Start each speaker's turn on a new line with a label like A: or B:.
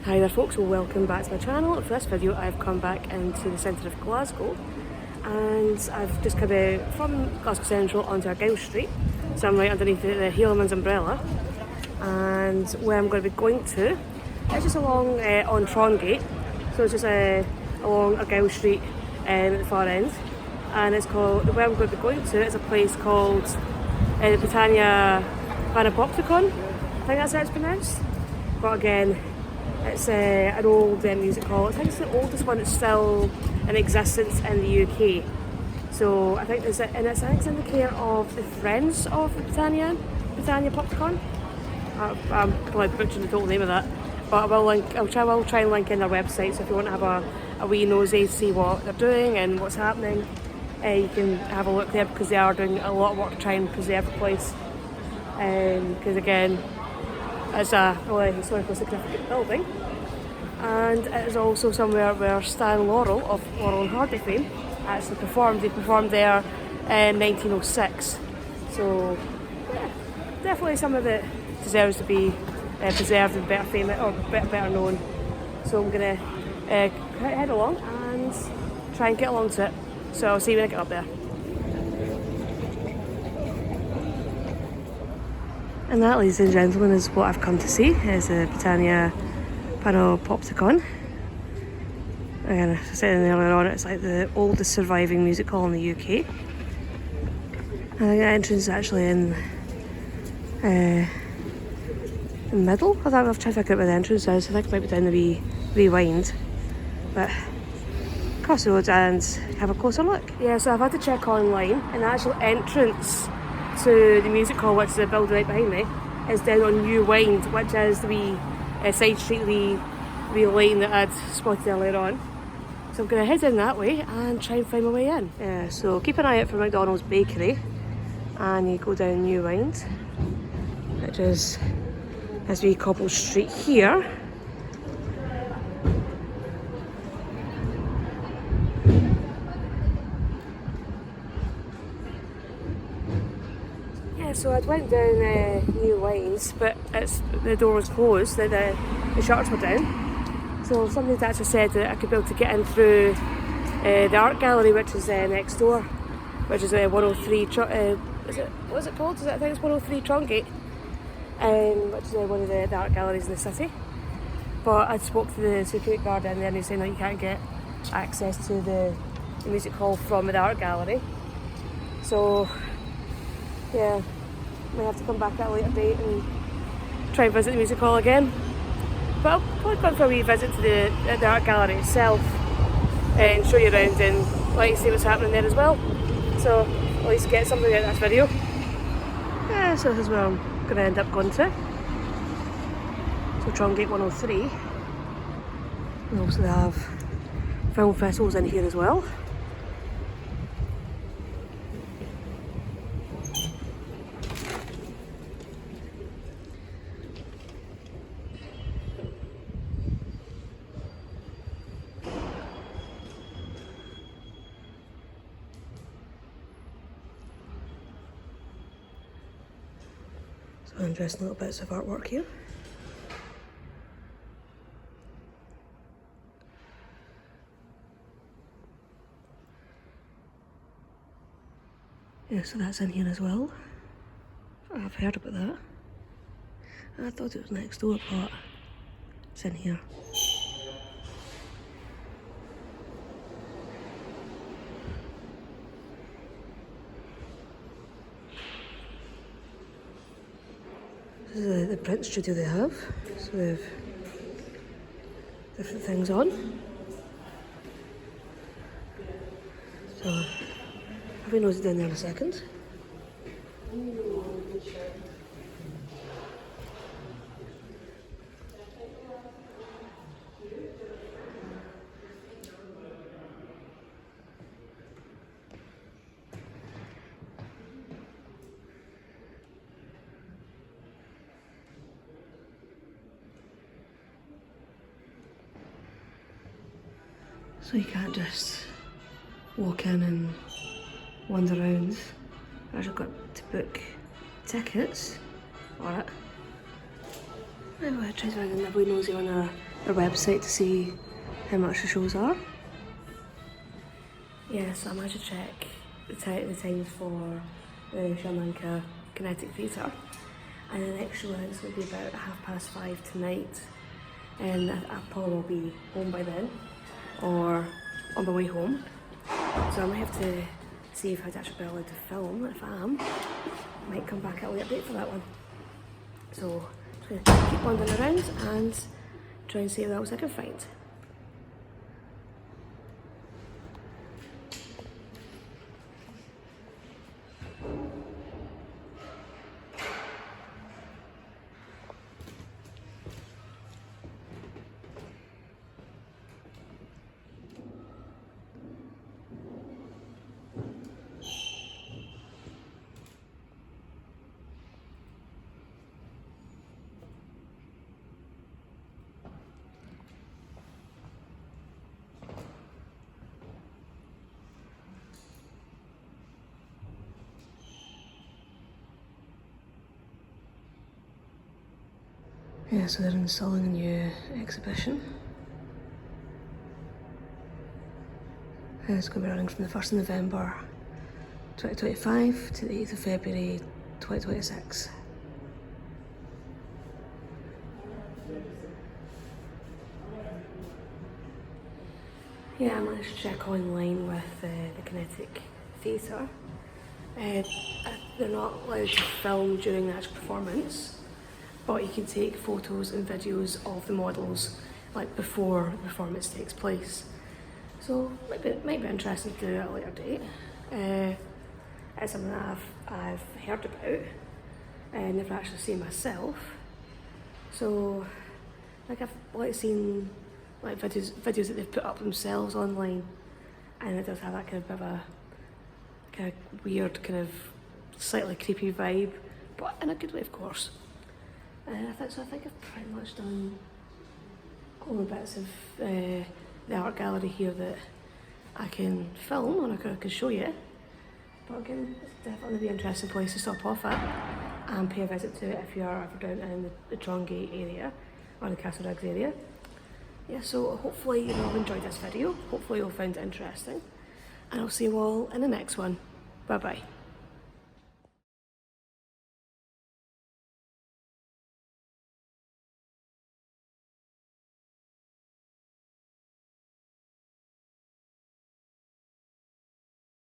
A: Hi there folks, well, welcome back to my channel. For this video I've come back into the centre of Glasgow and I've just come out from Glasgow Central onto Argyle Street, so I'm right underneath the Haleman's umbrella, and where I'm going to be going to is just along on Trongate, so it's just along Argyle Street at the far end, and it's called, where I'm going to be going to is a place called the Britannia Papopticon, I think that's how it's pronounced, but again it's an old music hall. I think it's the oldest one that's still in existence in the UK. So I think it's in the care of the Friends of the Britannia Papopticon. I'm probably butchering the total name of that, but I'll try and link in their website. So if you want to have a wee nosy, see what they're doing and what's happening, you can have a look there, because they are doing a lot of work to try and preserve the place. Because again, it's a really historically significant building, and it is also somewhere where Stan Laurel of Laurel and Hardy fame actually performed. They performed there in 1906, so yeah, definitely somewhere that deserves to be preserved and better famous, or better known. So I'm gonna head along and try and get along to it. So I'll see you when I get up there. And that, ladies and gentlemen, is what I've come to see, is the Britannia Papopticon. Again, as I said earlier on, it's like the oldest surviving music hall in the UK. I think the entrance is actually in the middle. I've tried to figure out where the entrance is. I think it might be down the rewind. But cross the road and have a closer look. Yeah, so I've had to check online, and the actual entrance to the music hall, which is the building right behind me, is down on New Wind, which is the wee side street, wee lane that I'd spotted earlier on. So I'm going to head in that way and try and find my way in. Yeah, so keep an eye out for McDonald's Bakery, and you go down New Wind, which is this wee cobbled street here. So I went down New Wines, but the door was closed, the shutters were down. So somebody actually said that I could be able to get in through the art gallery, which is next door, which is 103, what's it called? I think it's 103 Trongate, which is one of the art galleries in the city. But I spoke to the security guard in there, and he's saying that you can't get access to the music hall from the art gallery. So yeah, we have to come back at a later date and try and visit the music hall again. But I'll probably go for a wee visit to the art gallery itself and show you around and let you see what's happening there as well. So at least get something out of this video. Yeah, so this is where I'm going to end up going to. So Trongate 103. We also have film festivals in here as well. So interesting little bits of artwork here. Yeah, so that's in here as well. I've heard about that. I thought it was next door, but it's in here. This is the print studio they have, so they have different things on. So have a nosy down there in a second. So you can't just walk in and wander around. I've actually got to book tickets for it. I'm going to try to find a wee nosy on their website to see how much the shows are. Yeah, so I managed to check the times for the Sri Lanka Kinetic Theatre, and the next show is going to be about 5:30 tonight, and I probably will be home by then, or on my way home. So I might have to see if I'd actually be allowed to film. If I am, I might come back at a later date for that one. So I'm just going to keep wandering around and try and see what else I can find. Yeah, so they're installing a new exhibition. And it's going to be running from the 1st of November 2025 to the 8th of February 2026. Yeah, I managed to check online with the Kinetic Theatre. They're not allowed to film during the actual performance, but you can take photos and videos of the models like before the performance takes place. So might be interesting to do at a later date. It's something that I've heard about and never actually seen myself. So like I've seen like videos that they've put up themselves online, and it does have that kind of bit of a kind of weird, kind of slightly creepy vibe, but in a good way, of course. I think I've pretty much done all the bits of the art gallery here that I can film and I can show you. But again, it's definitely be an interesting place to stop off at and pay a visit to if you are ever down in the Trongate area or the Castle Riggs area. Yeah, so hopefully you've all enjoyed this video. Hopefully you'll find it interesting. And I'll see you all in the next one. Bye bye.